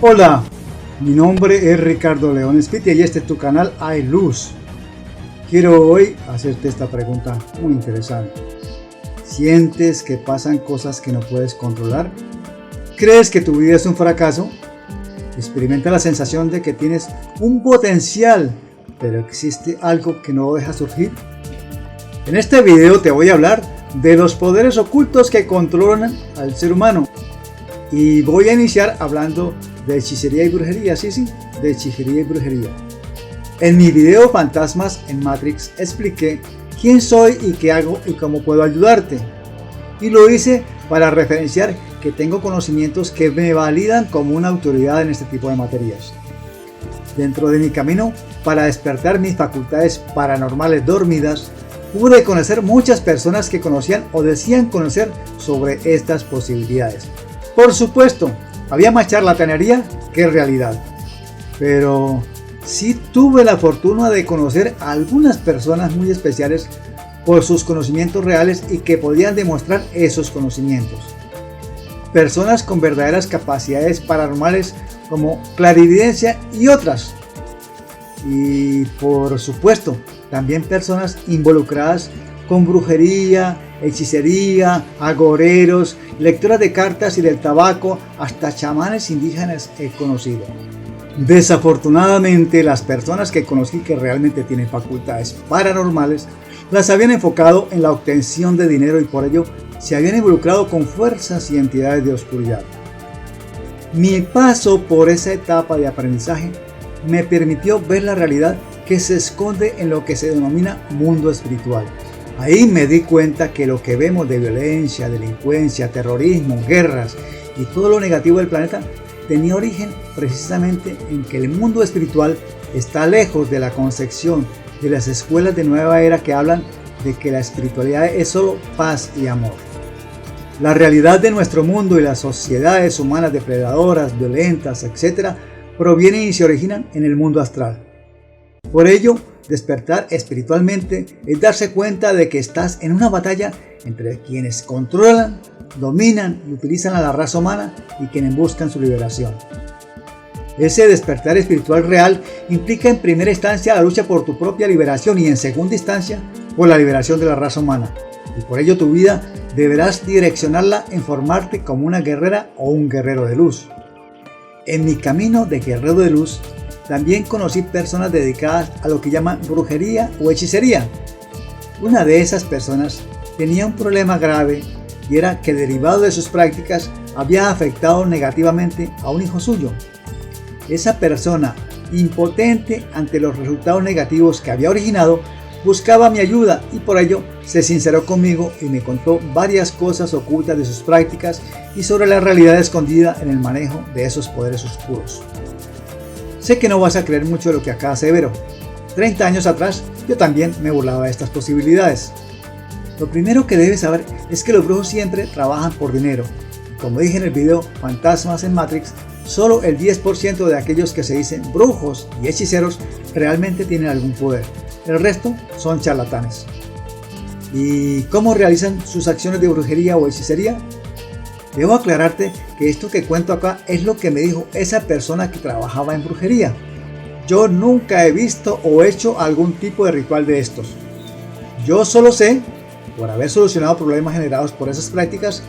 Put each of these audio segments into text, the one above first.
Hola, mi nombre es Ricardo León Spiti y este es tu canal Hay Luz. Quiero hoy hacerte esta pregunta muy interesante. ¿Sientes que pasan cosas que no puedes controlar? ¿Crees que tu vida es un fracaso? Experimenta la sensación de que tienes un potencial, pero existe algo que no deja surgir. En este video te voy a hablar de los poderes ocultos que controlan al ser humano. Y voy a iniciar hablando de hechicería y brujería, de hechicería y brujería. En mi video Fantasmas en Matrix expliqué quién soy y qué hago y cómo puedo ayudarte. Y lo hice para referenciar que tengo conocimientos que me validan como una autoridad en este tipo de materias. Dentro de mi camino para despertar mis facultades paranormales dormidas, pude conocer muchas personas que conocían o decían conocer sobre estas posibilidades. Por supuesto, había más charlatanería que realidad, pero sí tuve la fortuna de conocer a algunas personas muy especiales por sus conocimientos reales y que podían demostrar esos conocimientos. Personas con verdaderas capacidades paranormales como clarividencia y otras. Y por supuesto, también personas involucradas con brujería, hechicería, agoreros, lectoras de cartas y del tabaco, hasta chamanes indígenas he conocido. Desafortunadamente, las personas que conocí que realmente tienen facultades paranormales las habían enfocado en la obtención de dinero y por ello se habían involucrado con fuerzas y entidades de oscuridad. Mi paso por esa etapa de aprendizaje me permitió ver la realidad que se esconde en lo que se denomina mundo espiritual. Ahí me di cuenta que lo que vemos de violencia, delincuencia, terrorismo, guerras y todo lo negativo del planeta tenía origen precisamente en que el mundo espiritual está lejos de la concepción de las escuelas de nueva era que hablan de que la espiritualidad es solo paz y amor. La realidad de nuestro mundo y las sociedades humanas depredadoras, violentas, etc., provienen y se originan en el mundo astral. Por ello, despertar espiritualmente es darse cuenta de que estás en una batalla entre quienes controlan, dominan y utilizan a la raza humana y quienes buscan su liberación. Ese despertar espiritual real implica en primera instancia la lucha por tu propia liberación y en segunda instancia por la liberación de la raza humana. Y por ello tu vida deberás direccionarla en formarte como una guerrera o un guerrero de luz. En mi camino de guerrero de luz, también conocí personas dedicadas a lo que llaman brujería o hechicería. Una de esas personas tenía un problema grave y era que derivado de sus prácticas había afectado negativamente a un hijo suyo. Esa persona, impotente ante los resultados negativos que había originado, buscaba mi ayuda y por ello se sinceró conmigo y me contó varias cosas ocultas de sus prácticas y sobre la realidad escondida en el manejo de esos poderes oscuros. Sé que no vas a creer mucho de lo que acá asevero. 30 años atrás yo también me burlaba de estas posibilidades. Lo primero que debes saber es que los brujos siempre trabajan por dinero. Como dije en el video Fantasmas en Matrix, solo el 10% de aquellos que se dicen brujos y hechiceros realmente tienen algún poder. El resto son charlatanes. ¿Y cómo realizan sus acciones de brujería o hechicería? Debo aclararte que esto que cuento acá es lo que me dijo esa persona que trabajaba en brujería. Yo nunca he visto o hecho algún tipo de ritual de estos. Yo solo sé, por haber solucionado problemas generados por esas prácticas,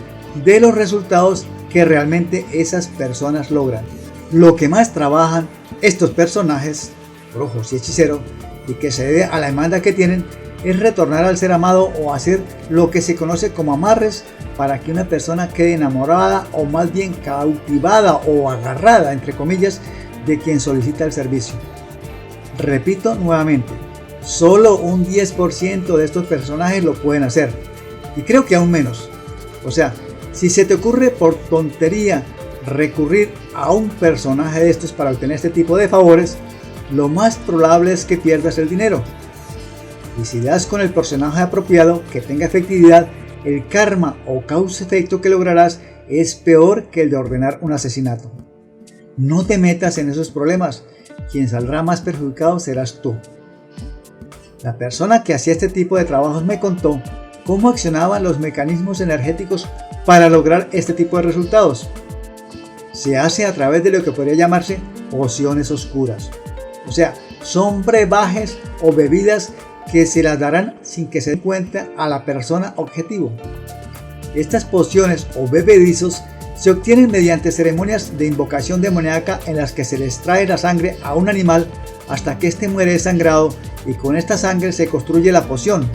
de los resultados que realmente esas personas logran. Lo que más trabajan estos personajes, brujos y hechiceros, y que se debe a la demanda que tienen, es retornar al ser amado o hacer lo que se conoce como amarres para que una persona quede enamorada o más bien cautivada o agarrada, entre comillas, de quien solicita el servicio. Repito nuevamente, solo un 10% de estos personajes lo pueden hacer y creo que aún menos. O sea, si se te ocurre por tontería recurrir a un personaje de estos para obtener este tipo de favores, lo más probable es que pierdas el dinero. Y si das con el personaje apropiado que tenga efectividad, el karma o causa-efecto que lograrás es peor que el de ordenar un asesinato. No te metas en esos problemas, quien saldrá más perjudicado serás tú. La persona que hacía este tipo de trabajos me contó cómo accionaban los mecanismos energéticos para lograr este tipo de resultados. se hace a través de lo que podría llamarse pociones oscuras. O sea, son brebajes o bebidas que se las darán sin que se den cuenta a la persona objetivo. Estas pociones o bebedizos se obtienen mediante ceremonias de invocación demoníaca en las que se les trae la sangre a un animal hasta que éste muere desangrado y con esta sangre se construye la poción.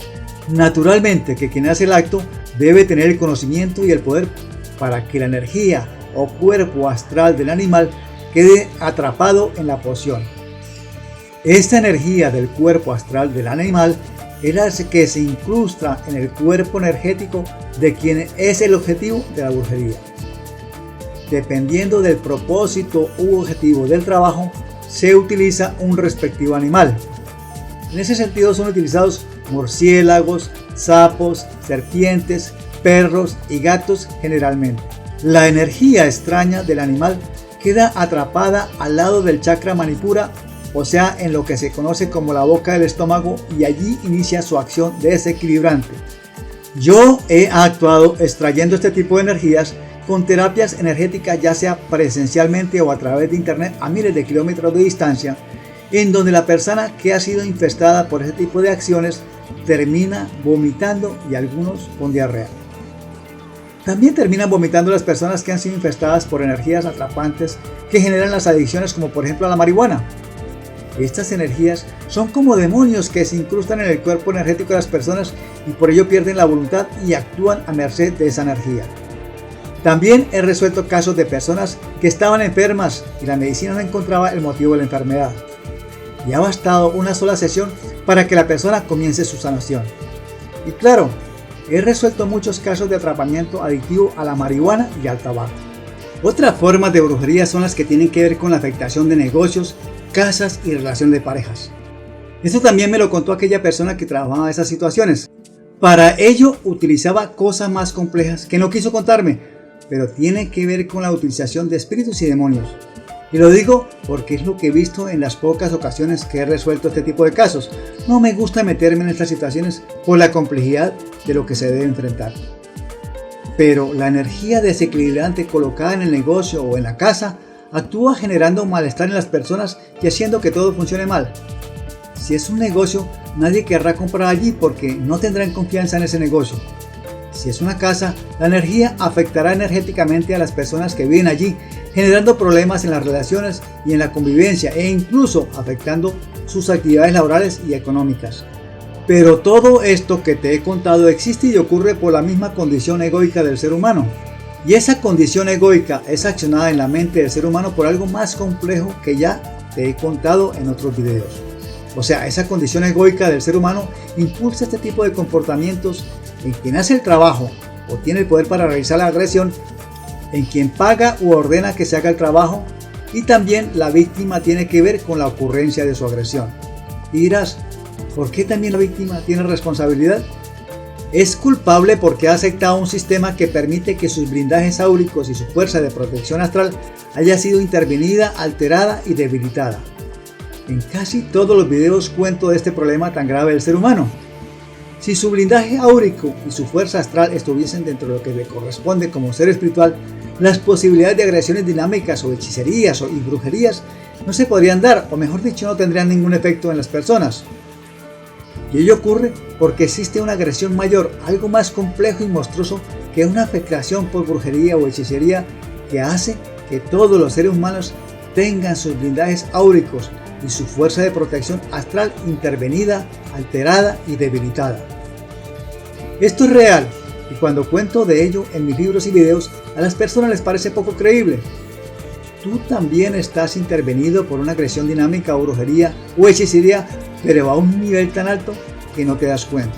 Naturalmente que quien hace el acto debe tener el conocimiento y el poder para que la energía o cuerpo astral del animal quede atrapado en la poción. Esta energía del cuerpo astral del animal es la que se incrusta en el cuerpo energético de quien es el objetivo de la brujería. Dependiendo del propósito u objetivo del trabajo, se utiliza un respectivo animal. En ese sentido son utilizados murciélagos, sapos, serpientes, perros y gatos generalmente. La energía extraña del animal queda atrapada al lado del chakra manipura, o sea, en lo que se conoce como la boca del estómago, y allí inicia su acción desequilibrante. Yo he actuado extrayendo este tipo de energías con terapias energéticas, ya sea presencialmente o a través de internet a miles de kilómetros de distancia, en donde la persona que ha sido infestada por ese tipo de acciones termina vomitando y algunos con diarrea. También terminan vomitando las personas que han sido infestadas por energías atrapantes que generan las adicciones, como por ejemplo a la marihuana. Estas energías son como demonios que se incrustan en el cuerpo energético de las personas y por ello pierden la voluntad y actúan a merced de esa energía. También he resuelto casos de personas que estaban enfermas y la medicina no encontraba el motivo de la enfermedad. Y ha bastado una sola sesión para que la persona comience su sanación. Y claro, he resuelto muchos casos de atrapamiento adictivo a la marihuana y al tabaco. Otras formas de brujería son las que tienen que ver con la afectación de negocios, casas y relación de parejas. Esto también me lo contó aquella persona que trabajaba en esas situaciones. Para ello utilizaba cosas más complejas que no quiso contarme, pero tiene que ver con la utilización de espíritus y demonios. Y lo digo porque es lo que he visto en las pocas ocasiones que he resuelto este tipo de casos. No me gusta meterme en estas situaciones por la complejidad de lo que se debe enfrentar. Pero la energía desequilibrante colocada en el negocio o en la casa actúa generando malestar en las personas y haciendo que todo funcione mal. Si es un negocio, nadie querrá comprar allí porque no tendrán confianza en ese negocio. Si es una casa, la energía afectará energéticamente a las personas que viven allí, generando problemas en las relaciones y en la convivencia e incluso afectando sus actividades laborales y económicas. Pero todo esto que te he contado existe y ocurre por la misma condición egoica del ser humano. Y esa condición egoica es accionada en la mente del ser humano por algo más complejo que ya te he contado en otros videos. O sea, esa condición egoica del ser humano impulsa este tipo de comportamientos en quien hace el trabajo o tiene el poder para realizar la agresión, en quien paga u ordena que se haga el trabajo, y también la víctima tiene que ver con la ocurrencia de su agresión. Y dirás, ¿por qué también la víctima tiene responsabilidad? Es culpable porque ha aceptado un sistema que permite que sus blindajes áuricos y su fuerza de protección astral haya sido intervenida, alterada y debilitada. En casi todos los videos cuento de este problema tan grave del ser humano. Si su blindaje áurico y su fuerza astral estuviesen dentro de lo que le corresponde como ser espiritual, las posibilidades de agresiones dinámicas o hechicerías y brujerías no se podrían dar, o mejor dicho, no tendrían ningún efecto en las personas. Y ello ocurre porque existe una agresión mayor, algo más complejo y monstruoso que una afectación por brujería o hechicería, que hace que todos los seres humanos tengan sus blindajes áuricos y su fuerza de protección astral intervenida, alterada y debilitada. Esto es real, y cuando cuento de ello en mis libros y videos, a las personas les parece poco creíble. Tú también estás intervenido por una agresión dinámica o brujería o hechicería, pero a un nivel tan alto que no te das cuenta.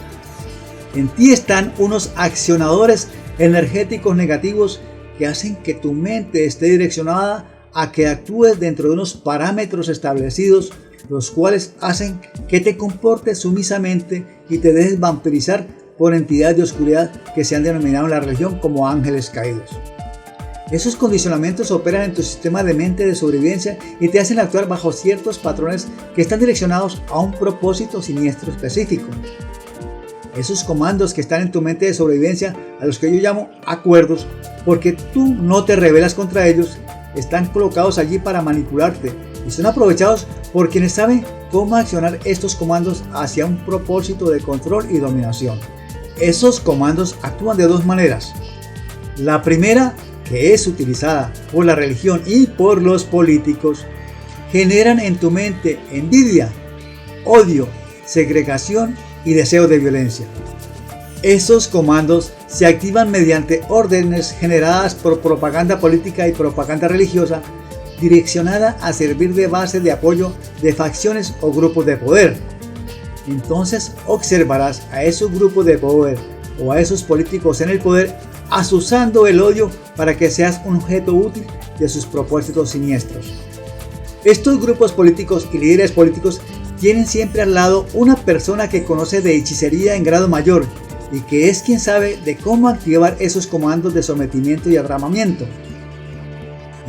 En ti están unos accionadores energéticos negativos que hacen que tu mente esté direccionada a que actúes dentro de unos parámetros establecidos, los cuales hacen que te comportes sumisamente y te dejes vampirizar por entidades de oscuridad que se han denominado en la religión como ángeles caídos. Esos condicionamientos operan en tu sistema de mente de sobrevivencia y te hacen actuar bajo ciertos patrones que están direccionados a un propósito siniestro específico. Esos comandos que están en tu mente de sobrevivencia, a los que yo llamo acuerdos, porque tú no te rebelas contra ellos, están colocados allí para manipularte y son aprovechados por quienes saben cómo accionar estos comandos hacia un propósito de control y dominación. Esos comandos actúan de dos maneras. La primera, que es utilizada por la religión y por los políticos, generan en tu mente envidia, odio, segregación y deseo de violencia. Esos comandos se activan mediante órdenes generadas por propaganda política y propaganda religiosa direccionada a servir de base de apoyo de facciones o grupos de poder. Entonces observarás a esos grupos de poder o a esos políticos en el poder azuzando el odio para que seas un objeto útil de sus propósitos siniestros. Estos grupos políticos y líderes políticos tienen siempre al lado una persona que conoce de hechicería en grado mayor y que es quien sabe de cómo activar esos comandos de sometimiento y agramamiento.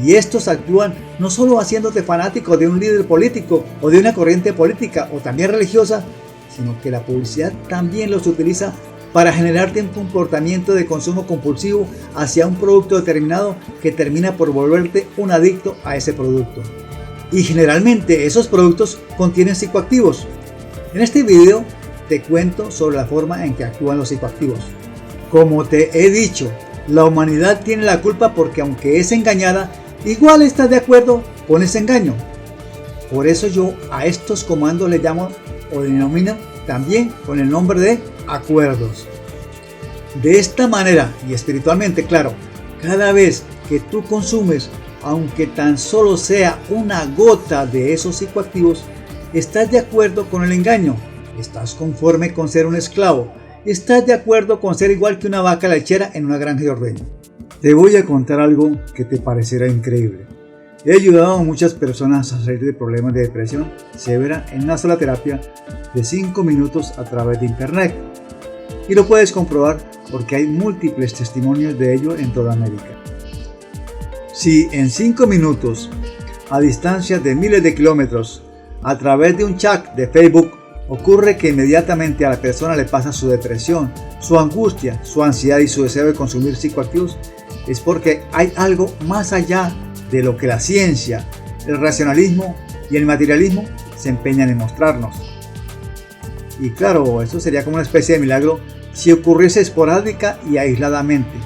Y estos actúan no solo haciéndote fanático de un líder político o de una corriente política o también religiosa, sino que la publicidad también los utiliza para generarte un comportamiento de consumo compulsivo hacia un producto determinado que termina por volverte un adicto a ese producto. Y generalmente esos productos contienen psicoactivos. En este video te cuento sobre la forma en que actúan los psicoactivos. Como te he dicho, la humanidad tiene la culpa porque aunque es engañada, igual está de acuerdo con ese engaño. Por eso yo a estos comandos les llamo o denomino también con el nombre de acuerdos. De esta manera, y espiritualmente claro, cada vez que tú consumes, aunque tan solo sea una gota de esos psicoactivos, estás de acuerdo con el engaño, estás conforme con ser un esclavo, estás de acuerdo con ser igual que una vaca lechera en una granja de ordeño. Te voy a contar algo que te parecerá increíble. He ayudado a muchas personas a salir de problemas de depresión severa en una sola terapia de 5 minutos a través de internet. Y lo puedes comprobar porque hay múltiples testimonios de ello en toda América. Si en 5 minutos, a distancia de miles de kilómetros, a través de un chat de Facebook, ocurre que inmediatamente a la persona le pasa su depresión, su angustia, su ansiedad y su deseo de consumir psicoactivos, es porque hay algo más allá de lo que la ciencia, el racionalismo y el materialismo se empeñan en mostrarnos. Y claro, eso sería como una especie de milagro si ocurriese esporádica y aisladamente.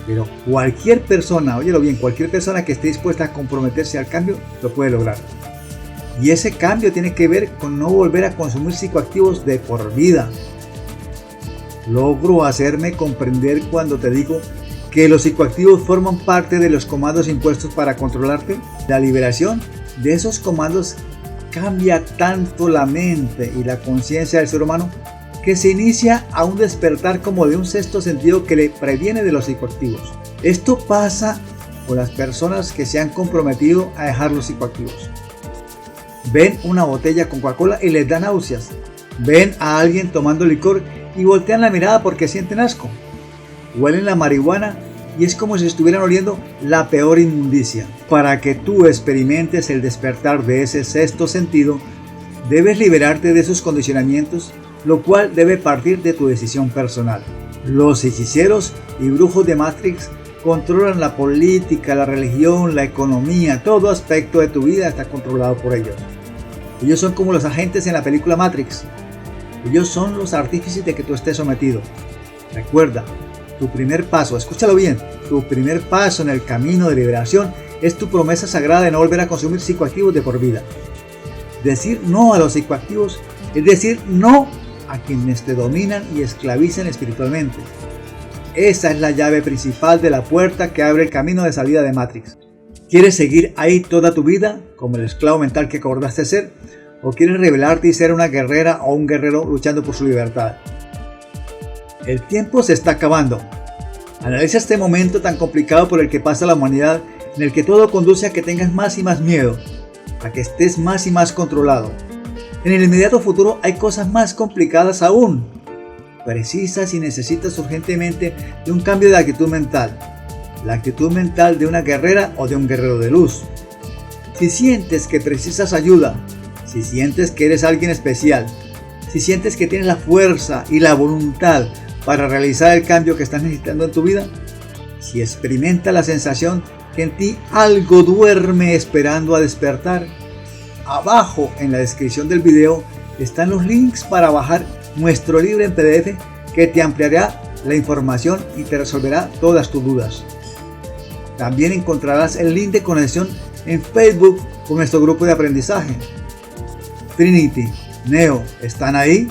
Pero cualquier persona, óyelo bien, cualquier persona que esté dispuesta a comprometerse al cambio lo puede lograr. Y ese cambio tiene que ver con no volver a consumir psicoactivos de por vida. Logro hacerme comprender cuando te digo que los psicoactivos forman parte de los comandos impuestos para controlarte. La liberación de esos comandos cambia tanto la mente y la conciencia del ser humano que se inicia a un despertar como de un sexto sentido que le previene de los psicoactivos. Esto pasa con las personas que se han comprometido a dejar los psicoactivos. Ven una botella con Coca-Cola y les da náuseas. Ven a alguien tomando licor y voltean la mirada porque sienten asco. Huelen la marihuana y es como si estuvieran oliendo la peor inmundicia. Para que tú experimentes el despertar de ese sexto sentido, debes liberarte de esos condicionamientos, lo cual debe partir de tu decisión personal. Los hechiceros y brujos de Matrix controlan la política, la religión, la economía, todo aspecto de tu vida está controlado por ellos. Ellos son como los agentes en la película Matrix. Ellos son los artífices de que tú estés sometido. Recuerda, tu primer paso, escúchalo bien, tu primer paso en el camino de liberación es tu promesa sagrada de no volver a consumir psicoactivos de por vida. Decir no a los psicoactivos es decir no a quienes te dominan y esclavizan espiritualmente. Esa es la llave principal de la puerta que abre el camino de salida de Matrix. ¿Quieres seguir ahí toda tu vida como el esclavo mental que acordaste ser? ¿O quieres rebelarte y ser una guerrera o un guerrero luchando por su libertad? El tiempo se está acabando. Analiza este momento tan complicado por el que pasa la humanidad, en el que todo conduce a que tengas más y más miedo, a que estés más y más controlado. En el inmediato futuro hay cosas más complicadas aún. Precisas y necesitas urgentemente de un cambio de actitud mental. La actitud mental de una guerrera o de un guerrero de luz. Si sientes que precisas ayuda, si sientes que eres alguien especial, si sientes que tienes la fuerza y la voluntad para realizar el cambio que estás necesitando en tu vida, si experimenta la sensación que en ti algo duerme esperando a despertar? Abajo en la descripción del video están los links para bajar nuestro libro en PDF que te ampliará la información y te resolverá todas tus dudas. También encontrarás el link de conexión en Facebook con nuestro grupo de aprendizaje. Trinity, Neo, ¿están ahí?